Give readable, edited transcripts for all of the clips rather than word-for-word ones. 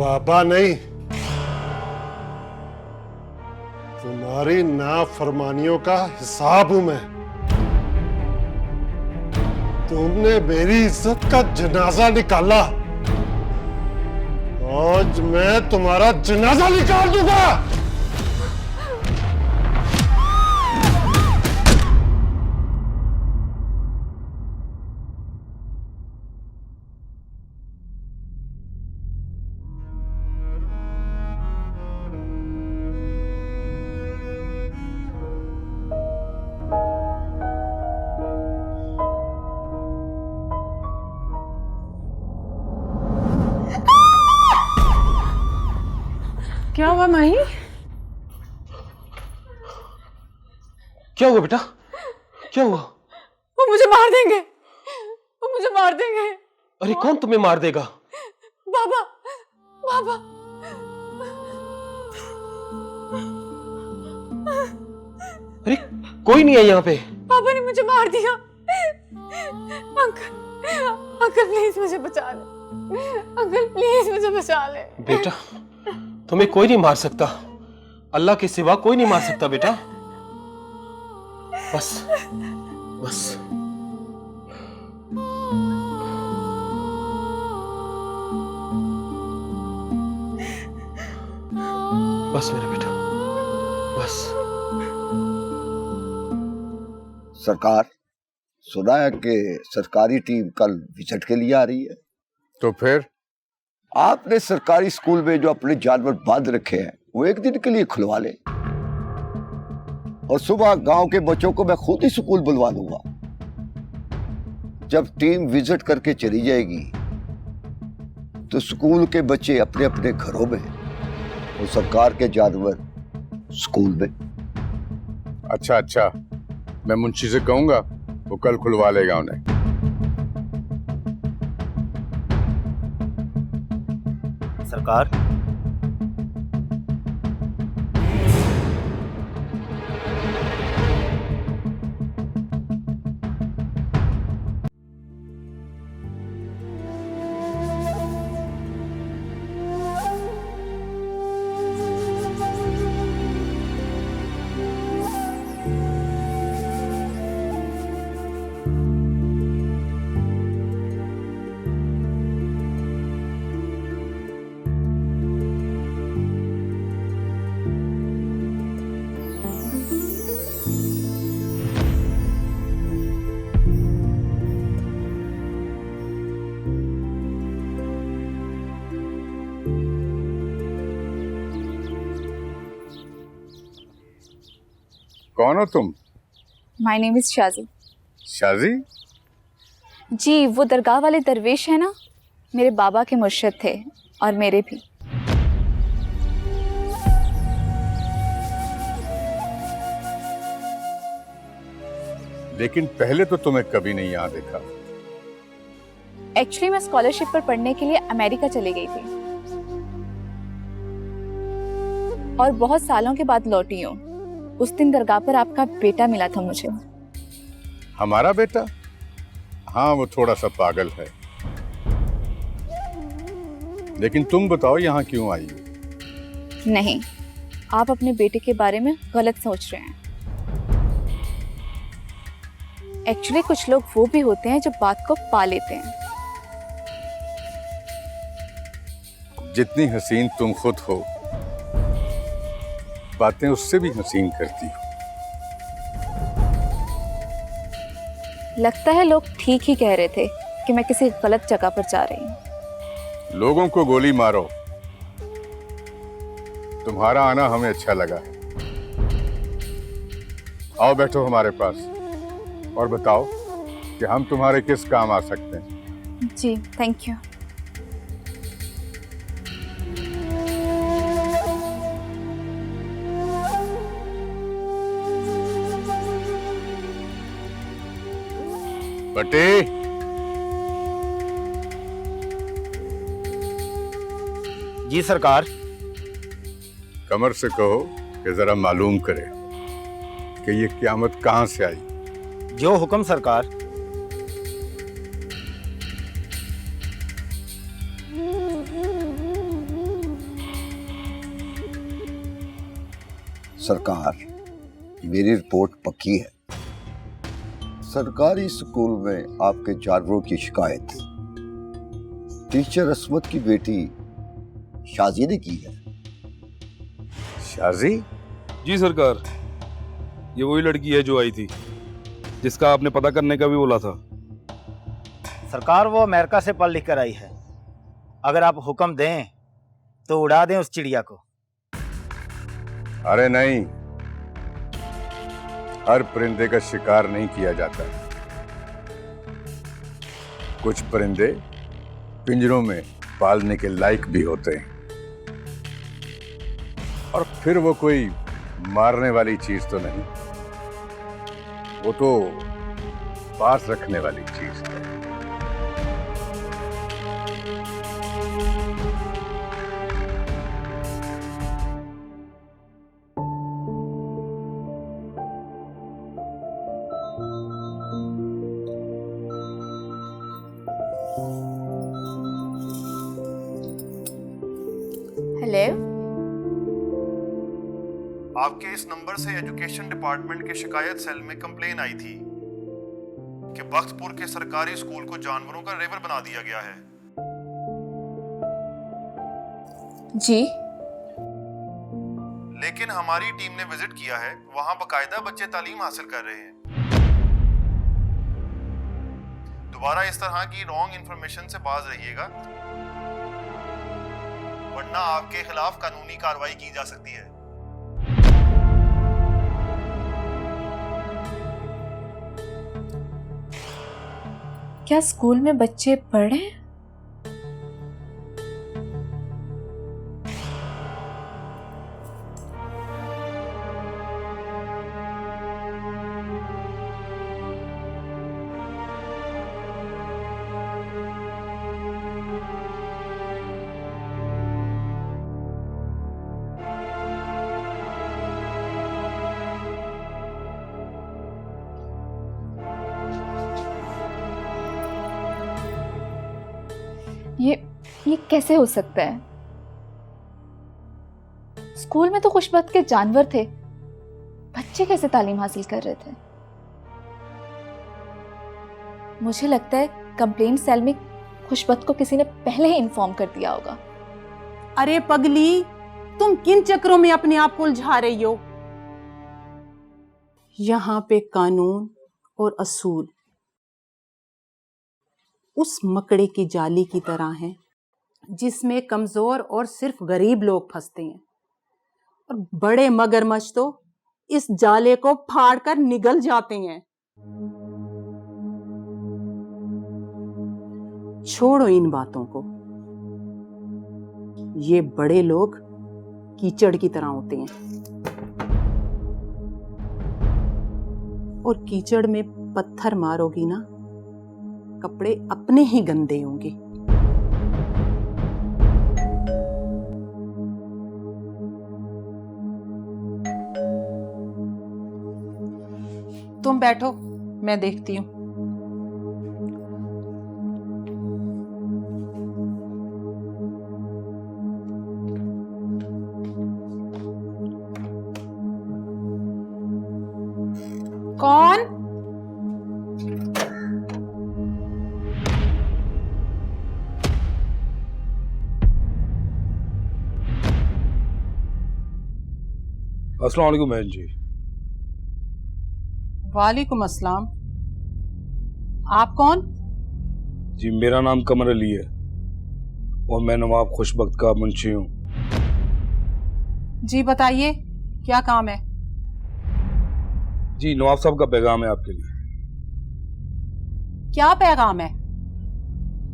बाबा नहीं, तुम्हारी नाफरमानियों का हिसाब हूं मैं। तुमने मेरी इज्जत का जनाजा निकाला, आज मैं तुम्हारा जनाजा निकाल दूंगा। क्या हुआ माही? क्या हुआ बेटा? क्या हुआ? वो मुझे मार देंगे, वो मुझे मार देंगे। अरे कौन तुम्हें मार देगा? बाबा, बाबा। अरे कोई नहीं है यहाँ पे। पापा ने मुझे मार दिया। अंकल, अंकल प्लीज मुझे बचा ले। अंकल प्लीज मुझे बचा ले। बेटा तुम्हें कोई नहीं मार सकता, अल्लाह के सिवा कोई नहीं मार सकता बेटा। बस बस बस मेरा बेटा बस। सरकार, सुना है कि सरकारी टीम कल विजिट के लिए आ रही है। तो फिर आपने सरकारी स्कूल में जो अपने जानवर बांध रखे हैं वो एक दिन के लिए खुलवा ले, और सुबह गांव के बच्चों को मैं खुद ही स्कूल बुलवा लूंगा। जब टीम विजिट करके चली जाएगी तो स्कूल के बच्चे अपने अपने घरों में और सरकार के जानवर स्कूल में। अच्छा अच्छा, मैं मुंशी से कहूंगा, वो कल खुलवा लेगा उन्हें। सरकार, कौन हो तुम? My name is Shaji. Shaji? जी, वो दरगाह वाले दरवेश है ना, मेरे बाबा के मुर्शिद थे और मेरे भी। लेकिन पहले तो तुम्हें कभी नहीं यहाँ देखा। एक्चुअली मैं स्कॉलरशिप पर पढ़ने के लिए अमेरिका चली गई थी और बहुत सालों के बाद लौटी हूँ। उस दिन दरगाह पर आपका बेटा मिला था मुझे। हमारा बेटा? हाँ, वो थोड़ा सा पागल है। लेकिन तुम बताओ यहाँ क्यों आई हो? नहीं, आप अपने बेटे के बारे में गलत सोच रहे हैं। एक्चुअली कुछ लोग वो भी होते हैं जो बात को पा लेते हैं। जितनी हसीन तुम खुद हो, बातें उससे भी हसीन करती हो। लगता है लोग ठीक ही कह रहे थे कि मैं किसी गलत जगह पर जा रही हूँ। लोगों को गोली मारो, तुम्हारा आना हमें अच्छा लगा है। आओ बैठो हमारे पास और बताओ कि हम तुम्हारे किस काम आ सकते हैं। जी थैंक यू। बटे, जी सरकार। कमर से कहो कि जरा मालूम करे कि ये क़यामत कहां से आई। जो हुक्म सरकार। सरकार, मेरी रिपोर्ट पक्की है। सरकारी स्कूल में आपके जानवरों की शिकायत टीचर असमत की बेटी शाजी ने की है। शाजी? जी सरकार, ये वही लड़की है जो आई थी, जिसका आपने पता करने का भी बोला था। सरकार वो अमेरिका से पढ़ लिख कर आई है। अगर आप हुक्म दें तो उड़ा दें उस चिड़िया को। अरे नहीं, हर परिंदे का शिकार नहीं किया जाता। कुछ परिंदे पिंजरों में पालने के लायक भी होते हैं, और फिर वो कोई मारने वाली चीज तो नहीं, वो तो पास रखने वाली चीज है। हेलो, आपके इस नंबर से एजुकेशन डिपार्टमेंट के शिकायत सेल में कंप्लेन आई थी कि बख्तपुर के सरकारी स्कूल को जानवरों का रेवर बना दिया गया है। जी लेकिन हमारी टीम ने विजिट किया है, वहां बकायदा बच्चे तालीम हासिल कर रहे हैं। दोबारा इस तरह की रॉन्ग इंफॉर्मेशन से बाज रहिएगा, वरना आपके खिलाफ कानूनी कार्रवाई की जा सकती है। क्या स्कूल में बच्चे पढ़ रहे हैं? ये कैसे हो सकता है? स्कूल में तो खुशबख्त के जानवर थे, बच्चे कैसे तालीम हासिल कर रहे थे? मुझे लगता है कंप्लेंट सेल में खुशबख्त को किसी ने पहले ही इन्फॉर्म कर दिया होगा। अरे पगली, तुम किन चक्रों में अपने आप को उलझा रही हो? यहाँ पे कानून और असूल उस मकड़े की जाली की तरह हैं जिसमें कमजोर और सिर्फ गरीब लोग फंसते हैं, और बड़े मगरमच्छ तो इस जाले को फाड़कर निगल जाते हैं। छोड़ो इन बातों को। ये बड़े लोग कीचड़ की तरह होते हैं, और कीचड़ में पत्थर मारोगी ना, कपड़े अपने ही गंदे होंगे। तुम बैठो, मैं देखती हूँ। कौन? अस्सलाम वालेकुम बहन जी। वालेकुम अस्सलाम। आप कौन? जी मेरा नाम कमर अली है और मैं नवाब खुशबख्त का मुंशी हूँ। जी बताइए, क्या काम है? जी नवाब साहब का पैगाम है आपके लिए। क्या पैगाम है?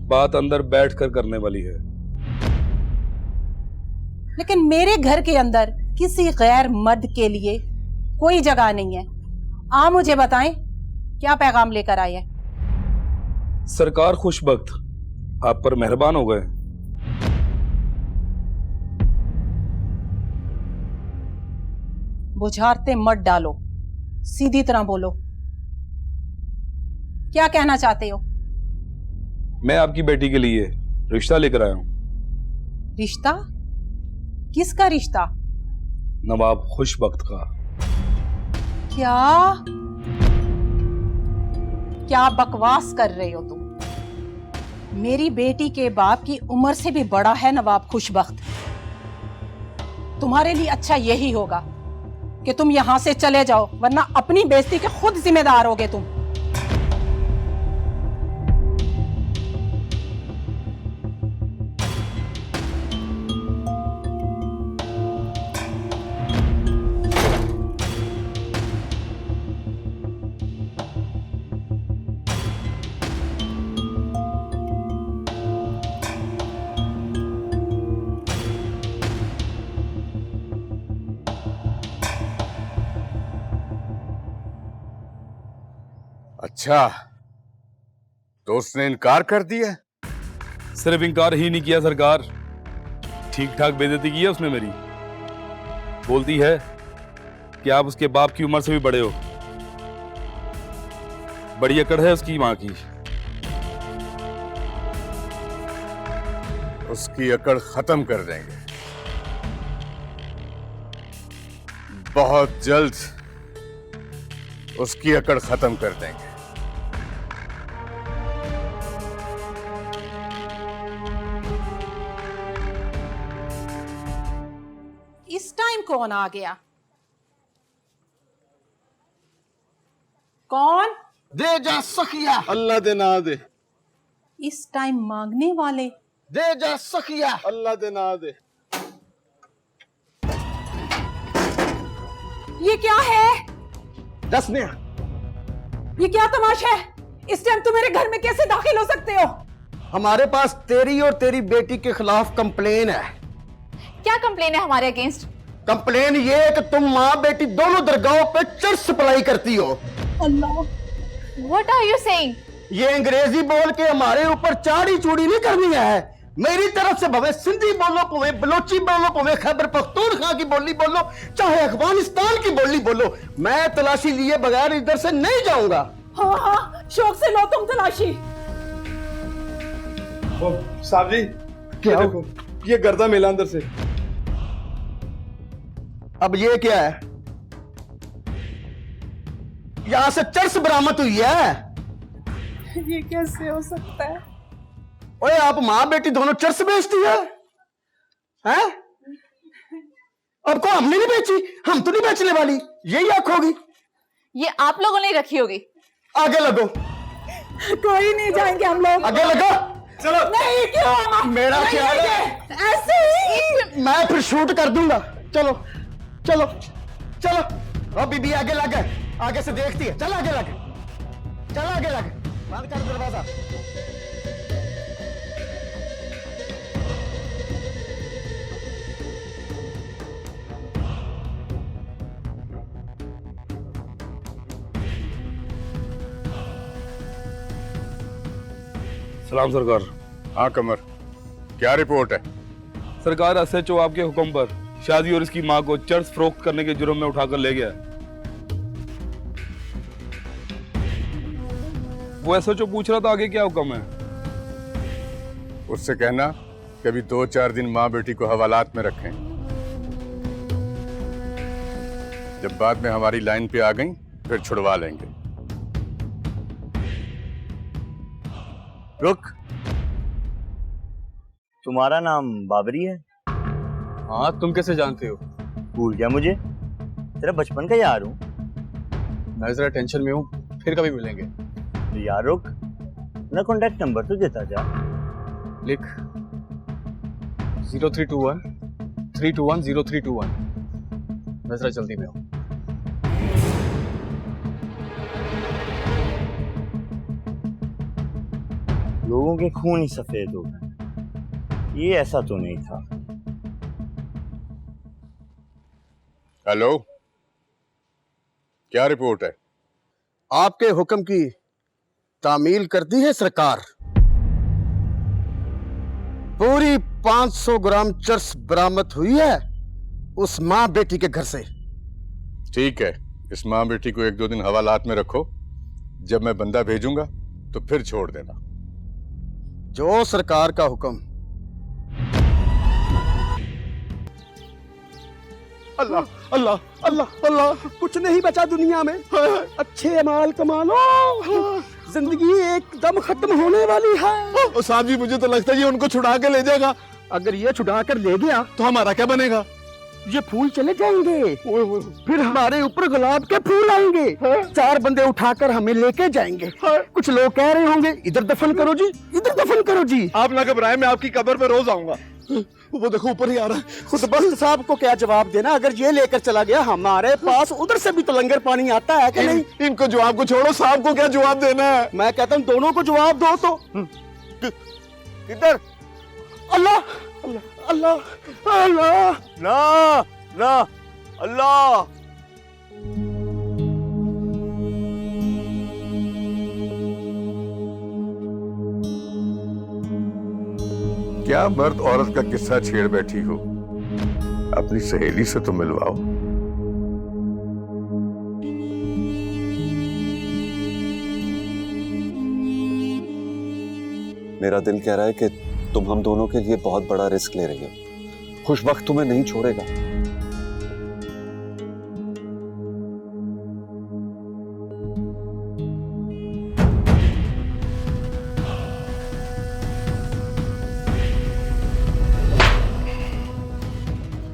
बात अंदर बैठकर करने वाली है। लेकिन मेरे घर के अंदर किसी गैर मर्द के लिए कोई जगह नहीं है। आप मुझे बताएं, क्या पैगाम लेकर आए हैं? सरकार खुशबख्त आप पर मेहरबान हो गए। बुझारते मत डालो, सीधी तरह बोलो। क्या कहना चाहते हो? मैं आपकी बेटी के लिए रिश्ता लेकर आया हूँ। रिश्ता? किसका रिश्ता? नवाब खुशबख्त का। क्या क्या बकवास कर रहे हो तुम? मेरी बेटी के बाप की उम्र से भी बड़ा है नवाब खुशबख्त। तुम्हारे लिए अच्छा यही होगा कि तुम यहां से चले जाओ, वरना अपनी बेइज्जती के खुद जिम्मेदार होगे तुम। अच्छा, तो उसने इनकार कर दिया? सिर्फ इनकार ही नहीं किया सरकार, ठीक ठाक बेइज्जती की है उसने मेरी। बोलती है कि आप उसके बाप की उम्र से भी बड़े हो। बड़ी अकड़ है उसकी मां की। उसकी अकड़ खत्म कर देंगे बहुत जल्द, उसकी अकड़ खत्म कर देंगे। इस टाइम कौन आ गया? कौन? दे जा सखिया, अल्लाह दे ना दे। इस टाइम मांगने वाले? दे जा सखिया, अल्लाह दे ना दे। ये क्या है? दसनिया, ये क्या तमाशा है? इस टाइम तुम मेरे घर में कैसे दाखिल हो सकते हो? हमारे पास तेरी और तेरी बेटी के खिलाफ कंप्लेन है। क्या कंप्लेन है हमारे अगेंस्ट? कंप्लेन ये है कि तुम माँ बेटी दोनों दरगाहों पे चर्च सप्लाई करती हो। अल्लाह, What are you saying? ये अंग्रेजी बोल के हमारे ऊपर चाड़ी चूड़ी नहीं करनी है। मेरी तरफ से भवे सिंधी बोलो, भवे बलोची बोलो, भवे खैबर पख्तूनख्वा की बोली बोलो, चाहे अफगानिस्तान की बोली बोलो, मैं तलाशी लिए बगैर इधर से नहीं जाऊंगा। हाँ हाँ, शौक से लो तुम तलाशी। साहब जी, क्या देखो, ये गर्दा मेला अंदर से। अब ये क्या है? यहां से चर्च बरामद हुई है। ये कैसे हो सकता है? ओए, आप माँ बेटी दोनों चर्च बेचती है? हैं? अब को हमने नहीं बेची, हम तो नहीं बेचने वाली, यही आंख होगी। ये आप लोगों ने रखी होगी। आगे लगो। कोई नहीं जाएंगे हम लोग। आगे लगो। चलो। नहीं, क्यों? मेरा ख्याल है ऐसे ही मैं फिर शूट कर दूंगा। चलो चलो चलो। अब बीबी आगे लग, आगे से देखती है। चल आगे लग, चल आगे लग। बंद कर दरवाजा। सलाम सरकार। हाँ कमर, क्या रिपोर्ट है? सरकार, एसएचओ आपके हुक्म पर शादी और इसकी मां को चर्च फरोख्त करने के जुर्म में उठाकर ले गया। वो एसएचओ पूछ रहा था आगे क्या हुक्म है। उससे कहना कि अभी 2-4 दिन माँ बेटी को हवालात में रखें। जब बाद में हमारी लाइन पे आ गई फिर छुड़वा लेंगे। रुक, तुम्हारा नाम बाबरी है? हाँ, तुम कैसे जानते हो? भूल गया मुझे? तेरा बचपन का यार हूँ। मैं जरा टेंशन में हूँ, फिर कभी मिलेंगे। तो यार रुक, मेरा कॉन्टैक्ट नंबर तो देता जा। लिख 0321 321 0321। मैं जरा जल्दी में हूँ। लोगों के खून ही सफेद हो गए, ये ऐसा तो नहीं था। हेलो, क्या रिपोर्ट है? आपके हुक्म की तामील कर दी है सरकार। पूरी 500 ग्राम चर्स बरामद हुई है उस माँ बेटी के घर से। ठीक है, इस माँ बेटी को 1-2 दिन हवालात में रखो। जब मैं बंदा भेजूंगा तो फिर छोड़ देना। जो सरकार का हुक्म। अल्लाह अल्लाह अल्लाह अल्लाह, कुछ नहीं बचा दुनिया में। अच्छे अमाल कमा लो, जिंदगी एकदम खत्म होने वाली है। साहब जी मुझे तो लगता है ये उनको छुड़ा के ले जाएगा। अगर ये छुड़ा कर ले गया तो हमारा क्या बनेगा? ये फूल चले जाएंगे, फिर हमारे ऊपर गुलाब के फूल आएंगे। 4 बंदे उठाकर हमें लेके जाएंगे। कुछ लोग कह रहे होंगे इधर दफन करो जी, इधर दफन करो जी। आप ना घबराएं, मैं आपकी कब्र पे रोज आऊंगा। वो देखो ऊपर ही आ रहा है। खुदबख्त साहब को क्या जवाब देना? अगर ये लेकर चला गया हमारे पास उधर से भी तो लंगर पानी आता है कि नहीं? इनको जवाब को छोड़ो, साहब को क्या जवाब देना है? मैं कहता हूँ दोनों को जवाब दो। तो किधर? अल्लाह अल्लाह अल्लाह अल्लाह, ना ना अल्लाह। क्या मर्द औरत का किस्सा छेड़ बैठी हो? अपनी सहेली से तो मिलवाओ। मेरा दिल कह रहा है कि तुम हम दोनों के लिए बहुत बड़ा रिस्क ले रही हो। खुशबख्त तुम्हें नहीं छोड़ेगा।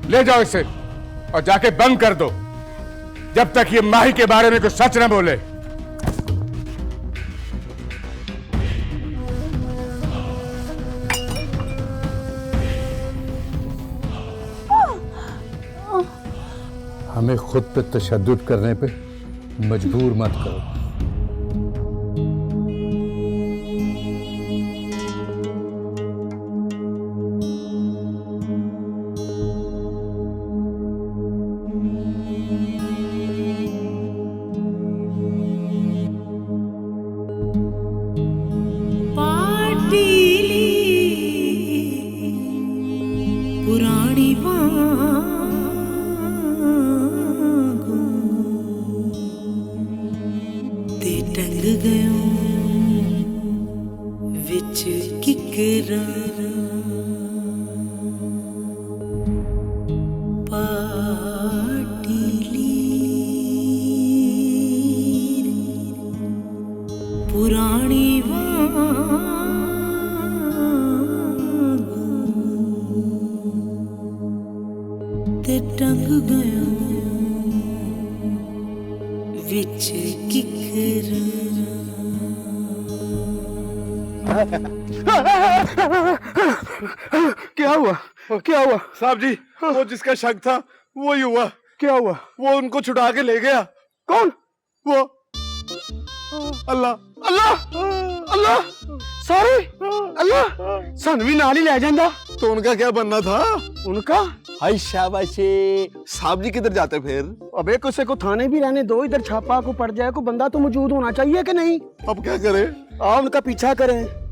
ले जाओ इसे और जाके बंद कर दो जब तक ये माही के बारे में कुछ सच न बोले। हमें खुद पे तशद्दुद करने पे मजबूर मत करो। पुरानी ते टंग गयो विच किकरा पुरानी ते टंग गयो विच किकरा। क्या हुआ? क्या हुआ? साहब जी वो जिसका शक था वो ही हुआ। क्या हुआ? वो उनको छुड़ा के ले गया। कौन? वो अल्लाह अल्लाह अल्लाह, सॉरी अल्लाह, सन भी नाल ही ले जांदा। तो उनका क्या बनना था? उनका हाय शाबाशी। साहब जी किधर जाते फिर? अबे किसी को थाने भी रहने दो, इधर छापा को पड़ जाए, को बंदा तो मौजूद होना चाहिए कि नहीं? अब क्या करें? आओ उनका पीछा करें।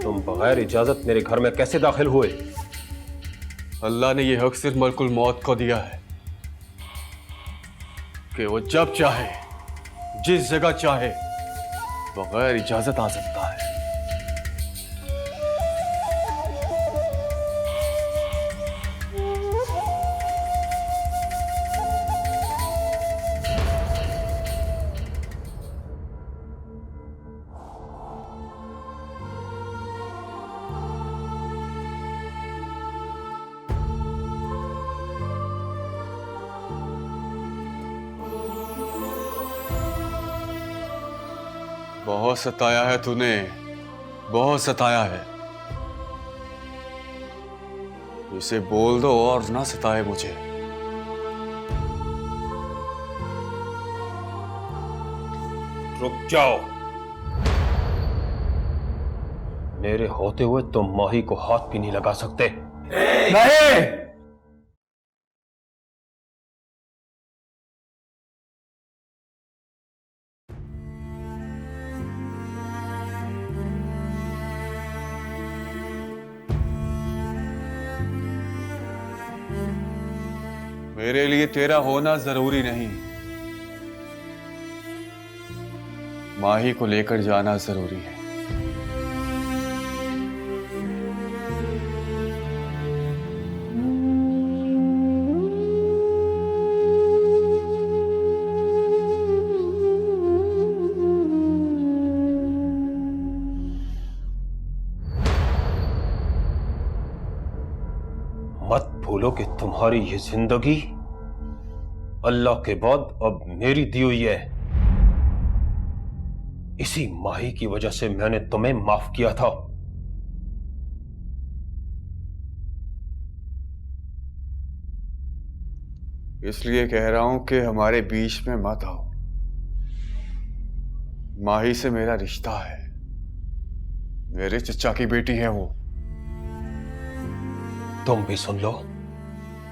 तुम बगैर इजाजत मेरे घर में कैसे दाखिल हुए? अल्लाह ने यह हक सिर्फ मलकुल मौत को दिया है कि वो जब चाहे जिस जगह चाहे बगैर इजाजत आ सकता है। बहुत सताया है तूने, बहुत सताया है। इसे बोल दो और ना सताए मुझे। रुक जाओ। मेरे होते हुए तुम माही को हाथ भी नहीं लगा सकते। नहीं। मेरे लिए तेरा होना जरूरी नहीं, माही को लेकर जाना जरूरी है। मत भूलो कि तुम्हारी ये जिंदगी अल्लाह के बाद अब मेरी दी हुई है। इसी माही की वजह से मैंने तुम्हें माफ किया था। इसलिए कह रहा हूं कि हमारे बीच में मत आओ। माही से मेरा रिश्ता है, मेरे चचा की बेटी है वो। तुम भी सुन लो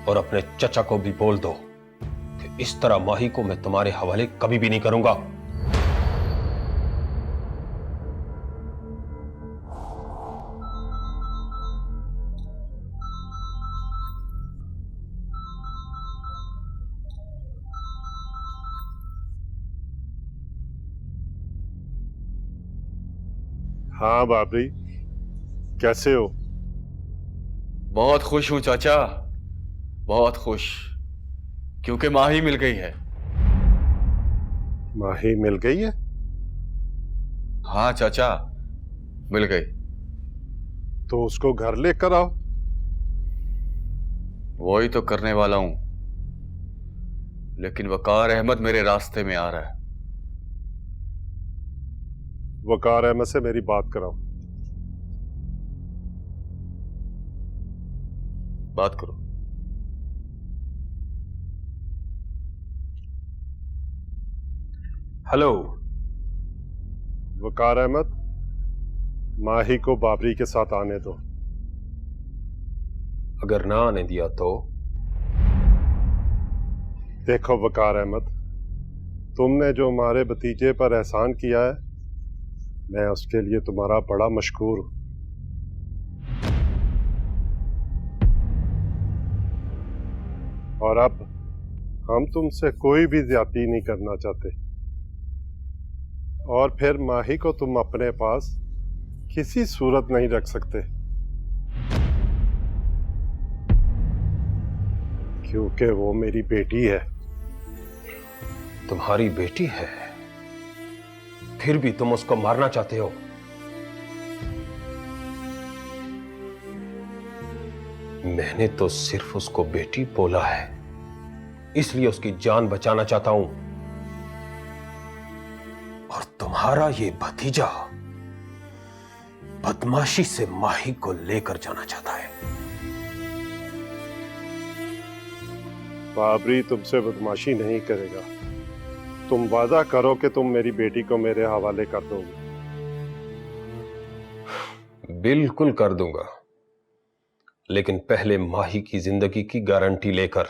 और अपने चचा को भी बोल दो कि इस तरह माही को मैं तुम्हारे हवाले कभी भी नहीं करूंगा। हाँ बाबरी, कैसे हो? बहुत खुश हूं चाचा, बहुत खुश, क्योंकि माही मिल गई है। माही मिल गई है? हाँ चाचा, मिल गई। तो उसको घर लेकर आओ। वही तो करने वाला हूं, लेकिन वकार अहमद मेरे रास्ते में आ रहा है। वकार अहमद से मेरी बात कराओ। बात करो। हेलो वकार अहमद, माही को बाबरी के साथ आने दो। अगर ना आने दिया तो? देखो वकार अहमद, तुमने जो हमारे भतीजे पर एहसान किया है, मैं उसके लिए तुम्हारा बड़ा मशकूर हूं। और अब हम तुमसे कोई भी ज्यादती नहीं करना चाहते। और फिर माही को तुम अपने पास किसी सूरत नहीं रख सकते, क्योंकि वो मेरी बेटी है। तुम्हारी बेटी है, फिर भी तुम उसको मारना चाहते हो? मैंने तो सिर्फ उसको बेटी बोला है, इसलिए उसकी जान बचाना चाहता हूं। और तुम्हारा ये भतीजा बदमाशी से माही को लेकर जाना चाहता है। बाबरी तुमसे बदमाशी नहीं करेगा। तुम वादा करो कि तुम मेरी बेटी को मेरे हवाले कर दोगे। बिल्कुल कर दूंगा, लेकिन पहले माही की जिंदगी की गारंटी लेकर।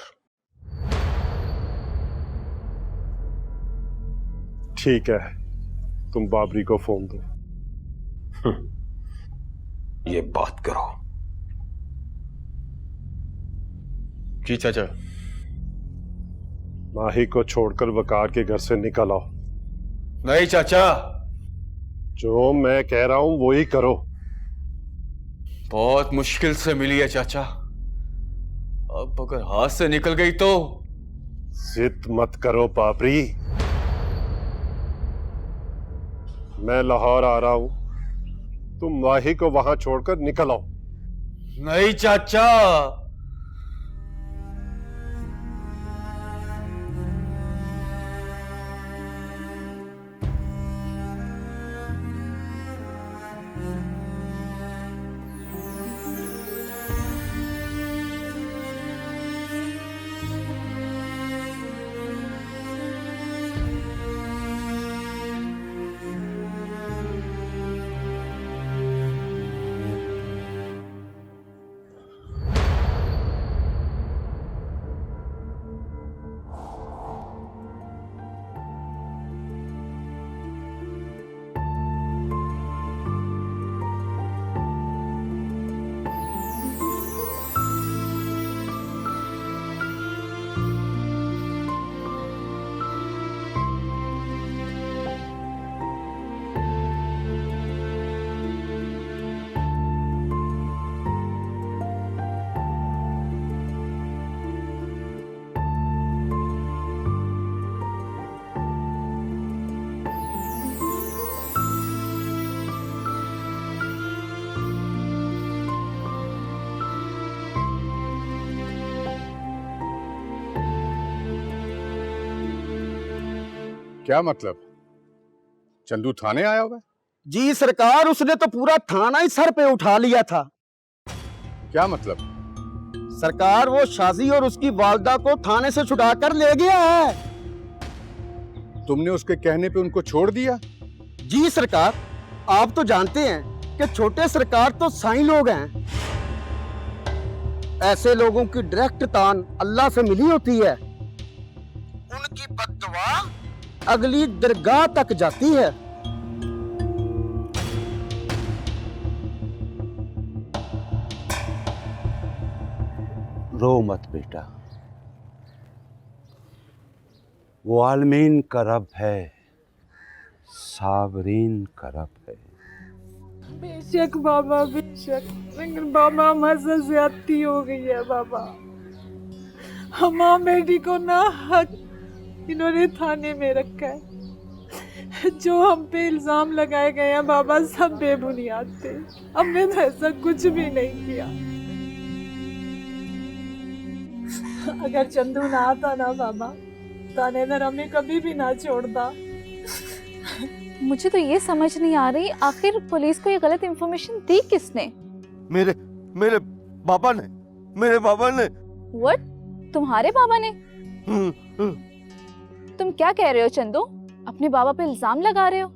ठीक है, तुम बाबरी को फोन दो। ये बात करो। जी चाचा। माही को छोड़कर वकार के घर से निकल आओ। नहीं चाचा, जो मैं कह रहा हूं वो ही करो। बहुत मुश्किल से मिली है चाचा, अब अगर हाथ से निकल गई तो? जिद मत करो बाबरी, मैं लाहौर आ रहा हूं, तुम माही को वहां छोड़कर निकल आओ। नहीं चाचा, क्या मतलब? चंदू थाने आया हुआ है? जी सरकार, उसने तो पूरा थाना ही सर पे उठा लिया था। क्या मतलब? सरकार, वो शाजी और उसकी वालदा को थाने से छुड़ा कर ले गया है। तुमने उसके कहने पे उनको छोड़ दिया? जी सरकार, आप तो जानते हैं कि छोटे सरकार तो साईं लोग हैं। ऐसे लोगों की डायरेक्ट तान अल्लाह से मिली होती है। उनकी बद्दुआ अगली दरगाह तक जाती है। रो मत बेटा, वो आलमीन का रब है, साबरीन का रब है। बेशक बाबा, बेशक, लेकिन बाबा हमारे साथ ज्यादती हो गई है बाबा। हम माँ बेटी को ना हक इन्होंने थाने में रखा है। जो हम पे इल्जाम लगाए गए हैं बाबा, सब बेबुनियाद थे। हमने तो ऐसा कुछ भी नहीं किया। अगर चंदू ना आता ना बाबा, थानेदार हमें कभी भी ना छोड़ता। मुझे तो ये समझ नहीं आ रही, आखिर पुलिस को ये गलत इंफॉर्मेशन दी किसने? मेरे बाबा ने। व्हाट? तुम्हारे बाबा ने? तुम क्या कह रहे हो चंदू? अपने बाबा पे इल्जाम लगा रहे हो?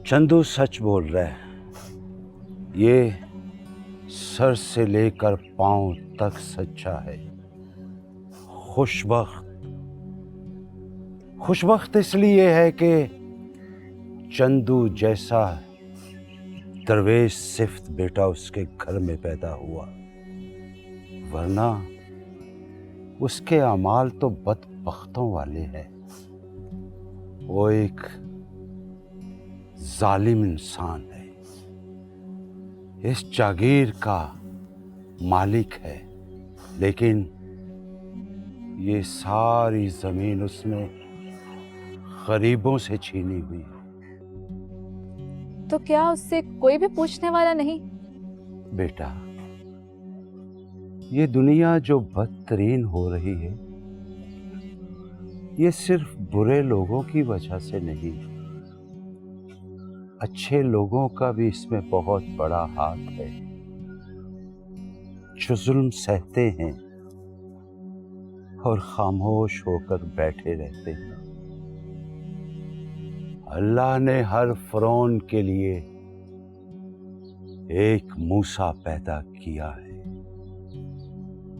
चंदू सच बोल रहा है। ये सर से लेकर पांव तक सच्चा है। खुशबख्त इसलिए है कि चंदू जैसा दरवेश सिफ्त बेटा उसके घर में पैदा हुआ, वरना उसके अमाल तो बदबख्तों वाले हैं। वो एक जालिम इंसान है, इस जागीर का मालिक है, लेकिन ये सारी जमीन उसने गरीबों से छीनी हुई है। तो क्या उससे कोई भी पूछने वाला नहीं? बेटा, ये दुनिया जो बदतरीन हो रही है, ये सिर्फ बुरे लोगों की वजह से नहीं, अच्छे लोगों का भी इसमें बहुत बड़ा हाथ है, जो जुल्म सहते हैं और खामोश होकर बैठे रहते हैं। अल्लाह ने हर फ़िरौन के लिए एक मूसा पैदा किया है,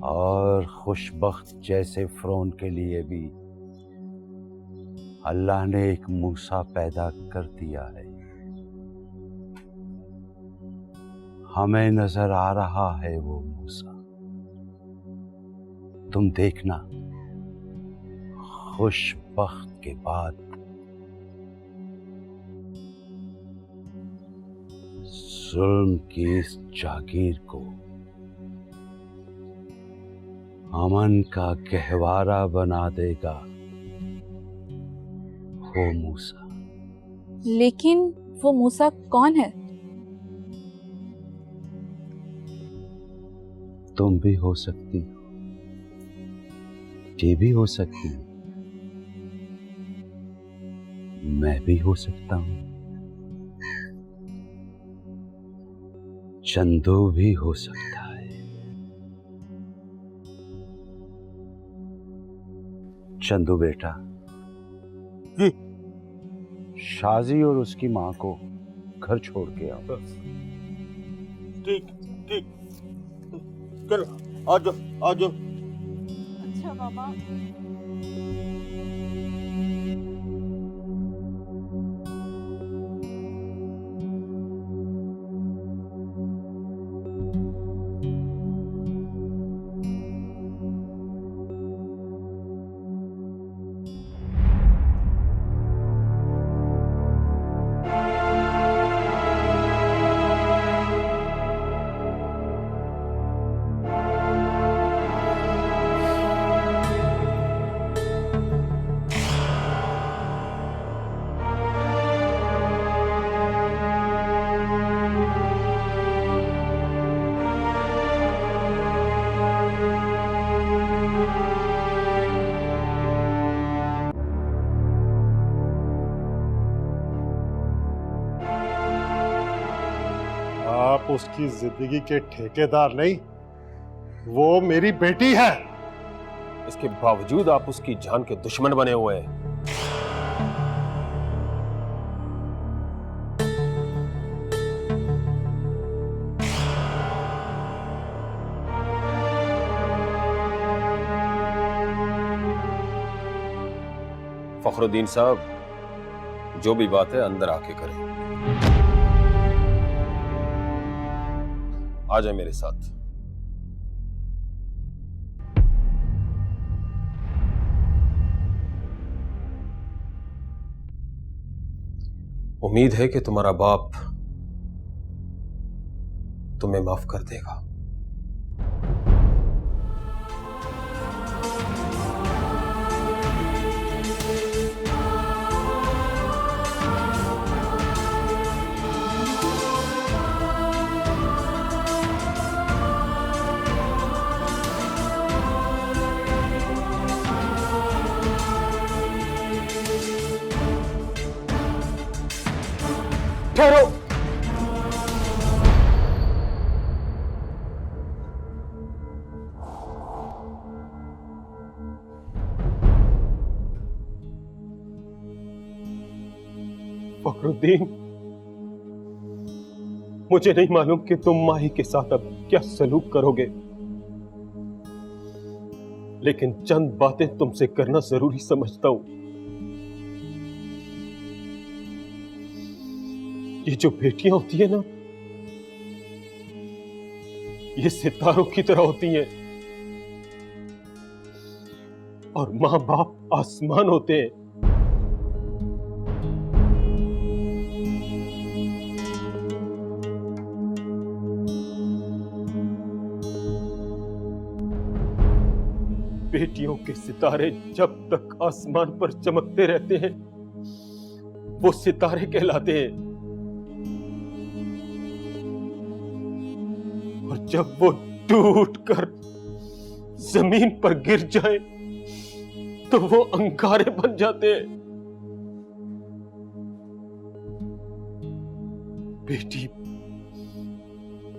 और खुशबख्त जैसे फ़िरौन के लिए भी अल्लाह ने एक मूसा पैदा कर दिया है। हमें नजर आ रहा है वो मूसा, तुम देखना, खुशबख्त के बाद जुल्म की इस जागीर को अमन का गहवारा बना देगा वो मूसा। लेकिन वो मूसा कौन है? तुम भी हो सकती हो, ये भी हो सकती हो, मैं भी हो सकता हूं, चंदू भी हो सकता है। चंदू बेटा, जी, शाजी और उसकी मां को घर छोड़ के आओ। ठीक, चलो आ जाओ। अच्छा बाबा। आप उसकी जिंदगी के ठेकेदार नहीं, वो मेरी बेटी है। इसके बावजूद आप उसकी जान के दुश्मन बने हुए हैं। फखरुद्दीन साहब, जो भी बात है अंदर आके करें। आ जाए मेरे साथ। उम्मीद है कि तुम्हारा बाप तुम्हें माफ कर देगा। ठहरो। फखरुद्दीन, मुझे नहीं मालूम कि तुम माही के साथ अब क्या सलूक करोगे, लेकिन चंद बातें तुमसे करना जरूरी समझता हूं। ये जो बेटियां होती है ना, ये सितारों की तरह होती हैं और मां बाप आसमान होते हैं। बेटियों के सितारे जब तक आसमान पर चमकते रहते हैं, वो सितारे कहलाते हैं, और जब वो टूटकर जमीन पर गिर जाए तो वो अंगारे बन जाते हैं। बेटी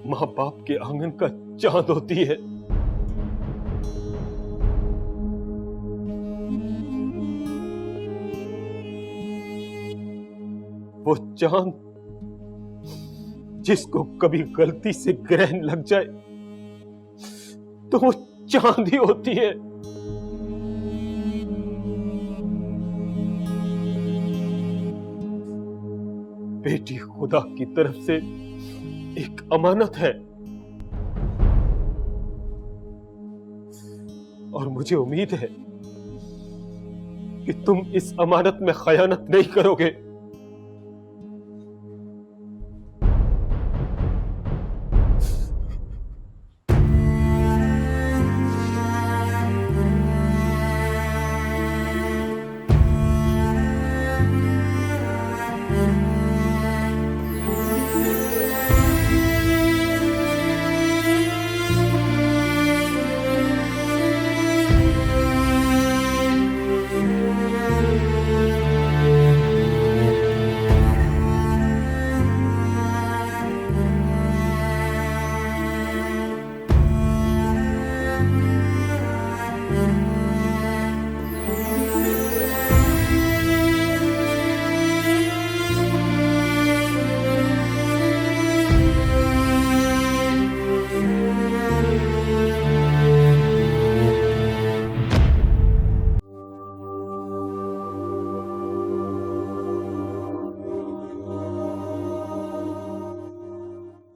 मां बाप के आंगन का चांद होती है। वो चांद जिसको कभी गलती से ग्रहण लग जाए तो वो चांद ही होती है। बेटी खुदा की तरफ से एक अमानत है और मुझे उम्मीद है कि तुम इस अमानत में खयानत नहीं करोगे।